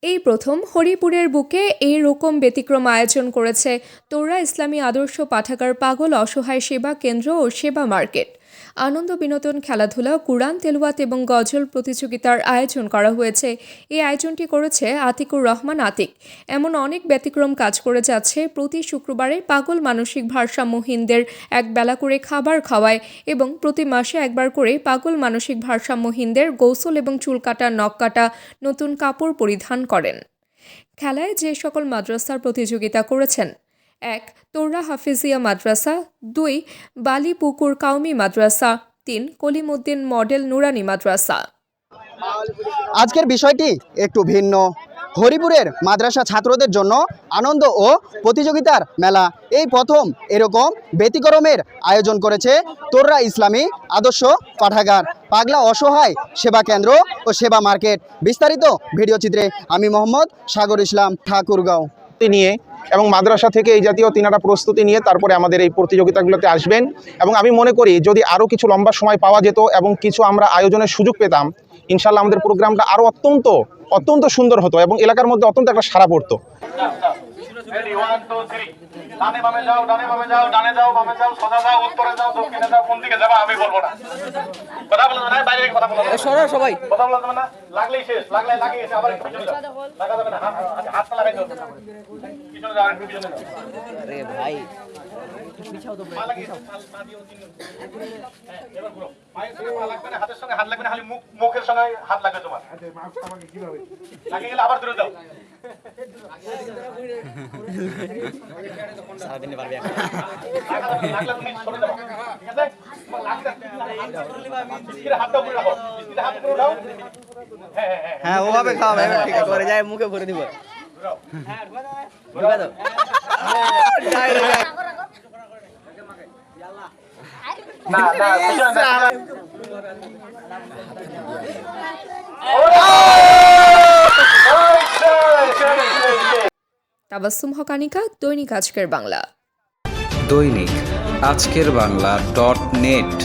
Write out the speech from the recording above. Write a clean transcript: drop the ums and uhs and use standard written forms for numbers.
এই প্রথম হরিপুরের বুকে এই রকম ব্যতিক্রম আয়োজন করেছে তোরা ইসলামী আদর্শ পাঠাগার পাগল অসহায় সেবা কেন্দ্র ও সেবা মার্কেট। আনন্দ বিনোদন, খেলাধুলা, কুরআন তেলাওয়াত এবং গজল প্রতিযোগিতার আয়োজন করা হয়েছে। এই আয়োজনটি করেছে আতিকুর রহমান আতিক। এমন অনেক ব্যতিক্রম কাজ করে যাচ্ছে। প্রতি শুক্রবারে পাগল মানসিক ভারসাম্যহীনদের এক বেলা করে খাবার খাওয়ায় এবং প্রতি মাসে একবার করে পাগল মানসিক ভারসাম্যহীনদের গোসল এবং চুল কাটা, নখ কাটা, নতুন কাপড় পরিধান করেন। খেলায় যে সকল মাদ্রাসার প্রতিযোগিতা করেছেন: ১. তোরা হাফিজিয়া মাদ্রাসা, ২. বালিপুকুর কাউমি মাদ্রাসা, ৩. কলিমুদ্দিন মডেল নুরানি মাদ্রাসা। আজকের বিষয়টি একটু ভিন্ন। হরিপুরের মাদ্রাসা ছাত্রদের জন্য আনন্দ ও প্রতিযোগিতার মেলা। এই প্রথম এরকম ব্যতিক্রমের আয়োজন করেছে তোররা ইসলামী আদর্শ পাঠাগার, পাগলা অসহায় সেবা কেন্দ্র ও সেবা মার্কেট। বিস্তারিত ভিডিও চিত্রে আমি মোহাম্মদ সাগর ইসলাম, ঠাকুরগাঁও। নিয়ে এবং মাদ্রাসা থেকে এই জাতীয় তিনারা প্রস্তুতি নিয়ে তারপরে আমাদের এই প্রতিযোগিতাগুলোতে আসবেন এবং আমি মনে করি যদি আরও কিছু লম্বা সময় পাওয়া যেত এবং কিছু আমরা আয়োজনের সুযোগ পেতাম, ইনশাল্লাহ আমাদের প্রোগ্রামটা আরও অত্যন্ত সুন্দর হতো এবং এলাকার মধ্যে অত্যন্ত একটা সাড়া পড়তো। ডানে বামে যাও, ডানে বামে যাও, ডানে যাও, বামে যাও, সোজা যাও, উত্তরে যাও, দক্ষিণে যাও, কোন দিকে যাবা আমি বলবো না। কথা বলতে না, বাইরে কথা বলতে না। সরো সবাই। কথা বলতে না, লাগলেই শেষ, লাগিয়ে গেছে, আবার একটু পিছনে যাও। লাগা যাবে না, হাত লাগাই দাও। পিছনে যাও, একটু পিছনে যাও। আরে ভাই পিছাও তো ভাই। পা দিও তিন। হ্যাঁ, এবার ঘুরো। পায়ের সঙ্গে পা লাগবে না, হাতের সঙ্গে হাত লাগবে না, খালি মুখের সঙ্গে হাত লাগবে তোমার। আচ্ছা, আমাকে কিভাবে? লাগিয়ে গেলে আবার দূরে যাও। সারাদিনে পারবে এখন। লাগলা তুমি সরে যাও। ঠিক আছে? লাগলা স্কিরে হাতটা উপরে রাখো। স্কিরে হাত উপরে দাও। হ্যাঁ, ওভাবে খাও ভাই, ঠিক আছে, করে যায় মুখে ভরে দিব। হ্যাঁ, ঢুকা দাও। না, তাবাসসুম হকানিকা, দৈনিক আজকের বাংলা। দৈনিক আজকের বাংলা .net